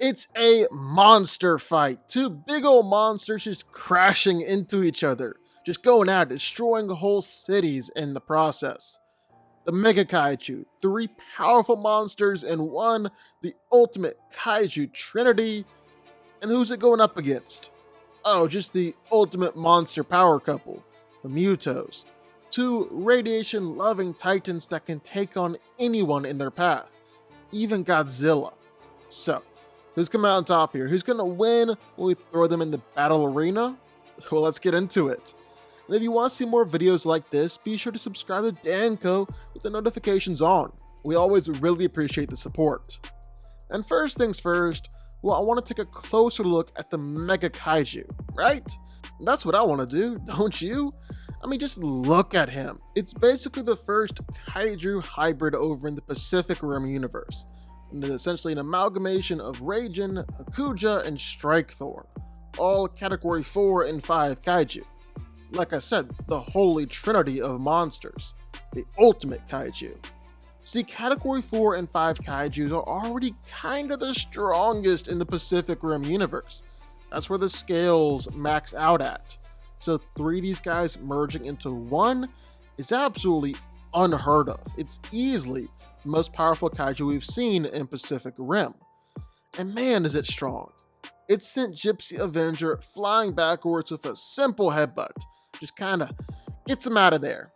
It's a monster fight. Two big old monsters just crashing into each other, just going at it, destroying whole cities in the process. The Mega Kaiju, three powerful monsters in one, the ultimate Kaiju trinity. And who's it going up against? Oh, just the ultimate monster power couple, the MUTOs. Two radiation loving titans that can take on anyone in their path, even Godzilla. So, who's coming out on top here? Who's going to win when we throw them in the battle arena? Well, let's get into it. And if you want to see more videos like this, be sure to subscribe to Danco with the notifications on. We always really appreciate the support. And first things first, well, I want to take a closer look at the Mega Kaiju, right? That's what I want to do, don't you? I mean, just look at him. It's basically the first Kaiju hybrid over in the Pacific Rim universe. And it's essentially an amalgamation of Raijin, Hakuja, and Strikethorn, all Category 4 and 5 Kaiju. Like I said, the holy trinity of monsters, the ultimate Kaiju. See, Category 4 and 5 Kaijus are already kinda the strongest in the Pacific Rim universe. That's where the scales max out at. So 3 of these guys merging into one is absolutely unheard of. It's easily the most powerful Kaiju we've seen in Pacific Rim. And man, is it strong. It sent Gypsy Avenger flying backwards with a simple headbutt. Just kinda gets him out of there.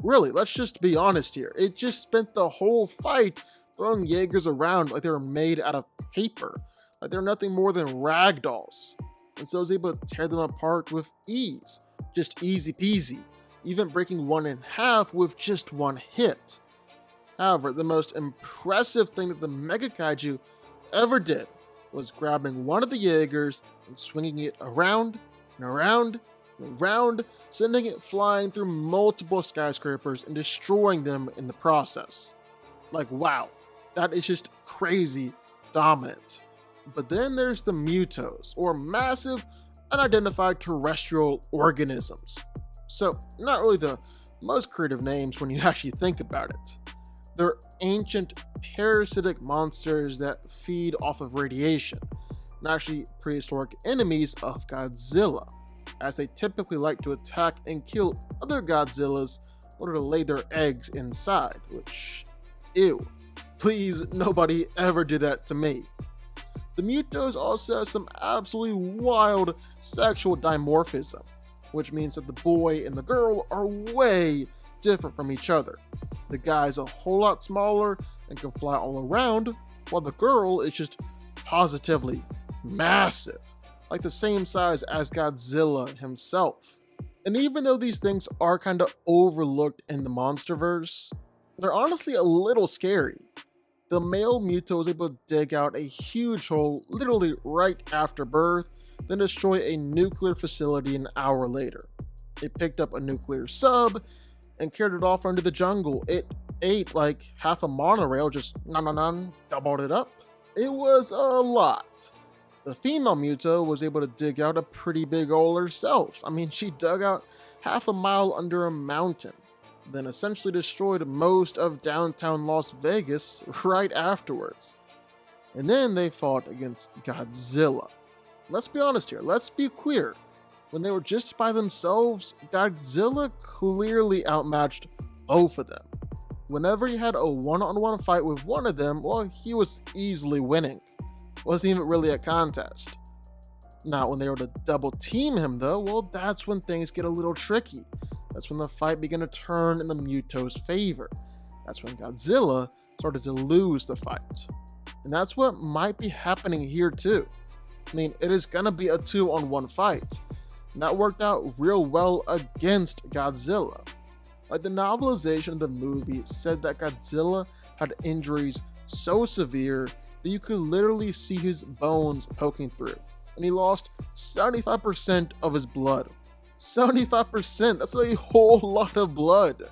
Really, let's just be honest here. It just spent the whole fight throwing Jaegers around like they were made out of paper. Like they're nothing more than rag dolls. And so I was able to tear them apart with ease. Just easy peasy. Even breaking one in half with just one hit. However, the most impressive thing that the Mega Kaiju ever did was grabbing one of the Jaegers and swinging it around and around and around, sending it flying through multiple skyscrapers and destroying them in the process. Like, wow, that is just crazy dominant. But then there's the MUTOs, or massive unidentified terrestrial organisms. So, not really the most creative names when you actually think about it. They're ancient parasitic monsters that feed off of radiation, and actually prehistoric enemies of Godzilla, as they typically like to attack and kill other Godzillas in order to lay their eggs inside, which, ew. Please, nobody ever do that to me. The MUTOs also have some absolutely wild sexual dimorphism, which means that the boy and the girl are way different from each other. The guy's a whole lot smaller and can fly all around, while the girl is just positively massive, like the same size as Godzilla himself. And even though these things are kind of overlooked in the Monsterverse, they're honestly a little scary. The male MUTO was able to dig out a huge hole literally right after birth, then destroy a nuclear facility an hour later. It picked up a nuclear sub and carried it off into the jungle. It ate like half a monorail, just doubled it up. It was a lot. The female MUTO was able to dig out a pretty big hole herself. I mean, she dug out half a mile under a mountain, then essentially destroyed most of downtown Las Vegas right afterwards. And then they fought against Godzilla. Let's be honest here, let's be clear. When they were just by themselves, Godzilla clearly outmatched both of them. Whenever he had a one-on-one fight with one of them, well, he was easily winning. Wasn't even really a contest. Now, when they were to double team him though, well, that's when things get a little tricky. That's when the fight began to turn in the MUTO's favor. That's when Godzilla started to lose the fight. And that's what might be happening here too. I mean, it is gonna be a 2-on-1 fight. And that worked out real well against Godzilla. Like the novelization of the movie said that Godzilla had injuries so severe that you could literally see his bones poking through. And he lost 75% of his blood. 75%, that's a whole lot of blood.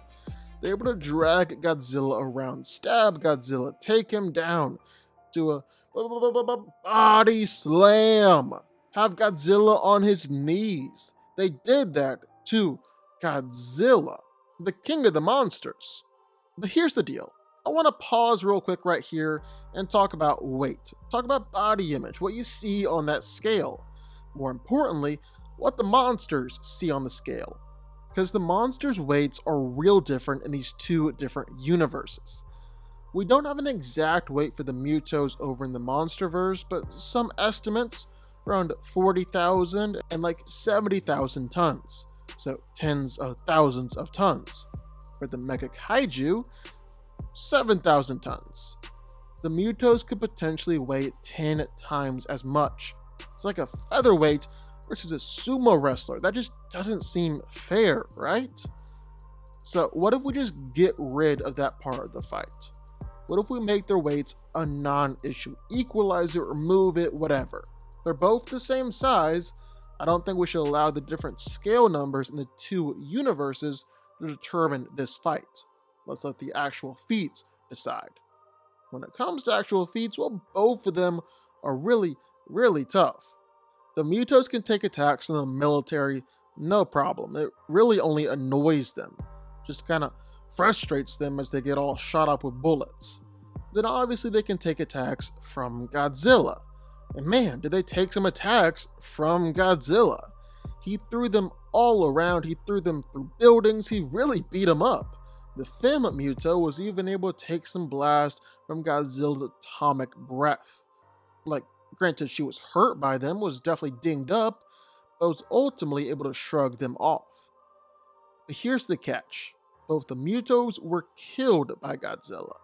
They're able to drag Godzilla around, stab Godzilla, take him down, do a body slam, have Godzilla on his knees. They did that to Godzilla, the king of the monsters. But here's the deal. I want to pause real quick right here and talk about weight. Talk about body image, what you see on that scale. More importantly, what the monsters see on the scale. Because the monsters' weights are real different in these two different universes. We don't have an exact weight for the MUTOs over in the Monsterverse, but some estimates around 40,000 and like 70,000 tons. So tens of thousands of tons. For the Mega Kaiju, 7,000 tons. The MUTOs could potentially weigh 10 times as much. It's like a featherweight versus a sumo wrestler. That just doesn't seem fair, right? So what if we just get rid of that part of the fight? What if we make their weights a non-issue? Equalize it, remove it, whatever. They're both the same size. I don't think we should allow the different scale numbers in the two universes to determine this fight. Let's let the actual feats decide. When it comes to actual feats, well, both of them are really, really tough. The MUTOs can take attacks from the military, no problem. It really only annoys them. Just kind of frustrates them as they get all shot up with bullets. Then obviously they can take attacks from Godzilla. And man, did they take some attacks from Godzilla. He threw them all around, he threw them through buildings, he really beat them up. The Fem MUTO was even able to take some blast from Godzilla's atomic breath. Like, granted she was hurt by them, was definitely dinged up, but was ultimately able to shrug them off. But here's the catch. Both the MUTOs were killed by Godzilla.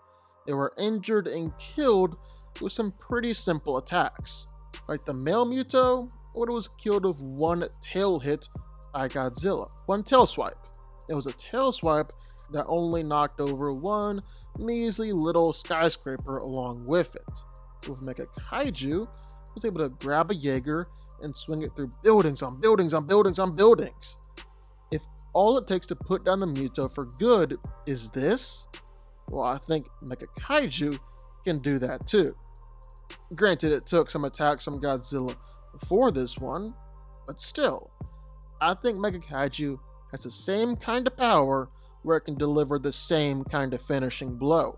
They were injured and killed with some pretty simple attacks. Like the male MUTO, it was killed with one tail hit by Godzilla. One tail swipe. It was a tail swipe that only knocked over one measly little skyscraper along with it. With Mega Kaiju, was able to grab a Jaeger and swing it through buildings on buildings on buildings on buildings. If all it takes to put down the MUTO for good is this, well, I think Mega Kaiju can do that too. Granted, it took some attacks from Godzilla before this one, but still, I think Mega Kaiju has the same kind of power where it can deliver the same kind of finishing blow.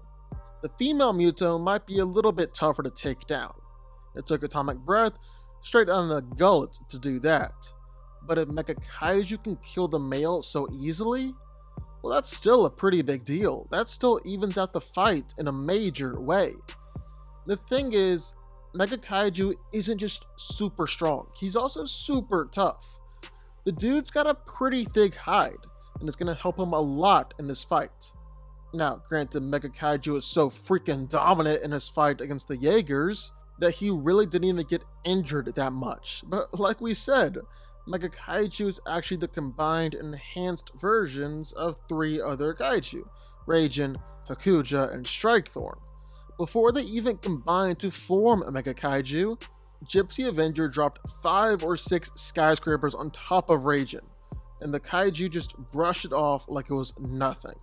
The female MUTO might be a little bit tougher to take down. It took atomic breath straight down the gullet to do that. But if Mega Kaiju can kill the male so easily, well, that's still a pretty big deal. That still evens out the fight in a major way. The thing is, Mega Kaiju isn't just super strong, he's also super tough. The dude's got a pretty thick hide, and it's gonna help him a lot in this fight. Now, granted, Mega Kaiju is so freaking dominant in his fight against the Jaegers that he really didn't even get injured that much. But like we said, Mega Kaiju is actually the combined enhanced versions of three other Kaiju, Raijin, Hakuja, and Strikethorn. Before they even combined to form a Mega Kaiju, Gypsy Avenger dropped 5 or 6 skyscrapers on top of Raijin, and the Kaiju just brushed it off like it was nothing.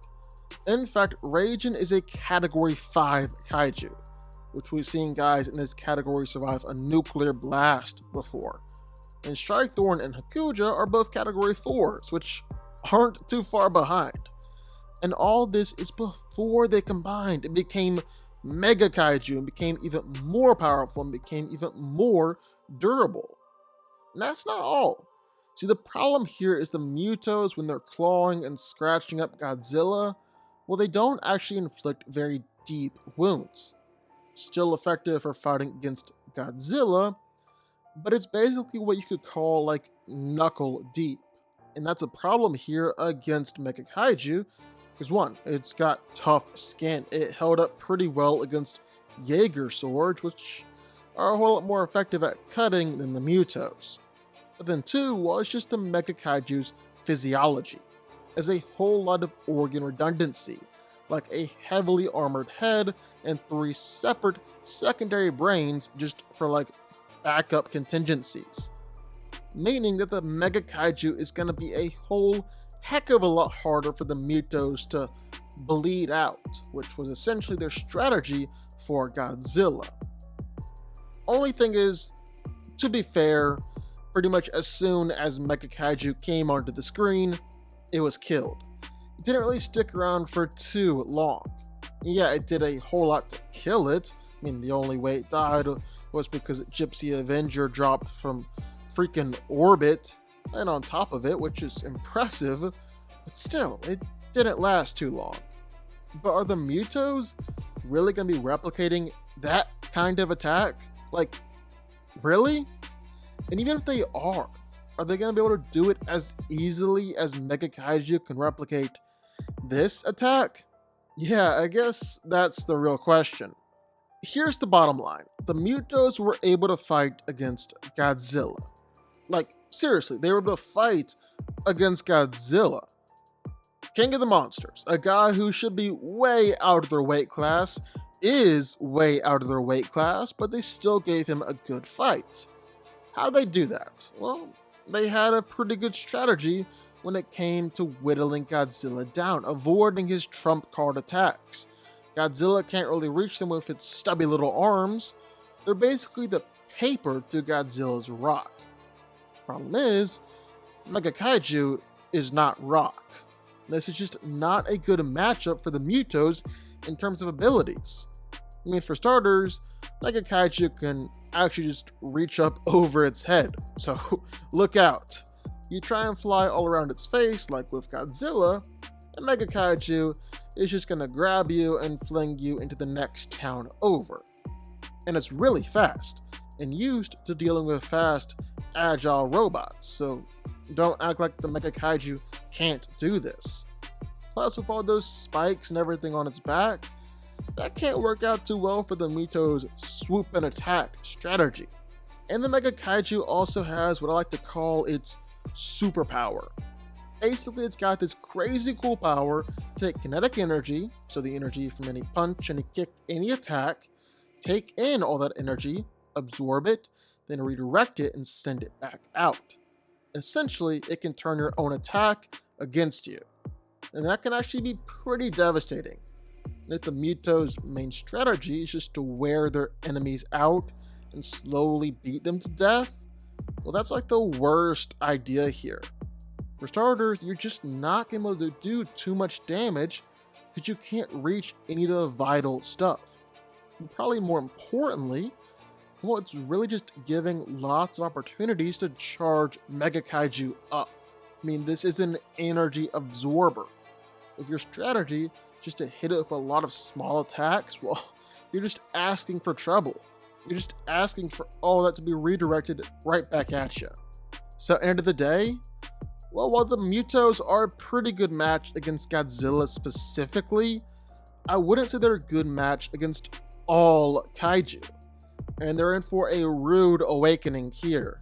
In fact, Raijin is a Category 5 Kaiju, which we've seen guys in this category survive a nuclear blast before. And Strikethorn and Hakuja are both Category 4s, which aren't too far behind. And all this is before they combined and became Mega Kaiju and became even more powerful and became even more durable. And that's not all. See, the problem here is the MUTOs, when they're clawing and scratching up Godzilla, well, they don't actually inflict very deep wounds. Still effective for fighting against Godzilla, but it's basically what you could call like knuckle deep. And that's a problem here against Mega Kaiju, because one, it's got tough skin. It held up pretty well against Jaeger swords, which are a whole lot more effective at cutting than the MUTOs. But then two, well, it's just the Mega Kaiju's physiology. There's a whole lot of organ redundancy, like a heavily armored head and 3 separate secondary brains just for like backup contingencies. Meaning that the Mega Kaiju is going to be a whole heck of a lot harder for the MUTOs to bleed out, which was essentially their strategy for Godzilla. Only thing is, to be fair, pretty much as soon as Mega Kaiju came onto the screen, it was killed. It didn't really stick around for too long. Yeah, it did a whole lot to kill it. I mean, the only way it died was because Gypsy Avenger dropped from freaking orbit, and on top of it, which is impressive, but still, it didn't last too long. But are the MUTOs really going to be replicating that kind of attack? Like, really? And even if they are they going to be able to do it as easily as Mega Kaiju can replicate this attack? Yeah, I guess that's the real question. Here's the bottom line. The MUTOs were able to fight against Godzilla. Like, seriously, they were able to fight against Godzilla. King of the Monsters, a guy who should be way out of their weight class, is way out of their weight class, but they still gave him a good fight. How'd they do that? Well, they had a pretty good strategy when it came to whittling Godzilla down, avoiding his trump card attacks. Godzilla can't really reach them with its stubby little arms. They're basically the paper to Godzilla's rock. Problem is, Mega Kaiju is not rock. This is just not a good matchup for the MUTOs in terms of abilities. I mean, for starters, Mega Kaiju can actually just reach up over its head, so look out. You try and fly all around its face like with Godzilla, and Mega Kaiju is just gonna grab you and fling you into the next town over. And it's really fast, and used to dealing with fast, agile robots, so don't act like the Mega Kaiju can't do this. Plus, with all those spikes and everything on its back, that can't work out too well for the MUTO's swoop and attack strategy. And the Mega Kaiju also has what I like to call its superpower. Basically, it's got this crazy cool power to take kinetic energy, so the energy from any punch, any kick, any attack, take in all that energy, absorb it, then redirect it and send it back out. Essentially, it can turn your own attack against you. And that can actually be pretty devastating. And if the MUTO's main strategy is just to wear their enemies out and slowly beat them to death, well, that's like the worst idea here. For starters, you're just not going to be able to do too much damage because you can't reach any of the vital stuff. And probably more importantly, well, it's really just giving lots of opportunities to charge Mega Kaiju up. I mean, this is an energy absorber. If your strategy is just to hit it with a lot of small attacks, well, you're just asking for trouble. You're just asking for all that to be redirected right back at you. So, end of the day, well, while the MUTOs are a pretty good match against Godzilla specifically, I wouldn't say they're a good match against all Kaiju. And they're in for a rude awakening here.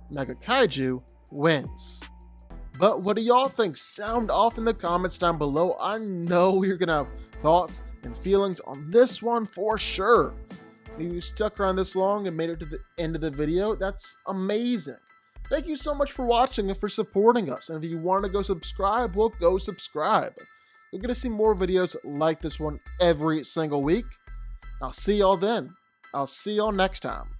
Mega Kaiju wins. But what do y'all think? Sound off in the comments down below. I know you're gonna have thoughts and feelings on this one for sure. If you stuck around this long and made it to the end of the video, that's amazing. Thank you so much for watching and for supporting us. And if you want to go subscribe, well, go subscribe. You're gonna see more videos like this one every single week. I'll see y'all then. I'll see y'all next time.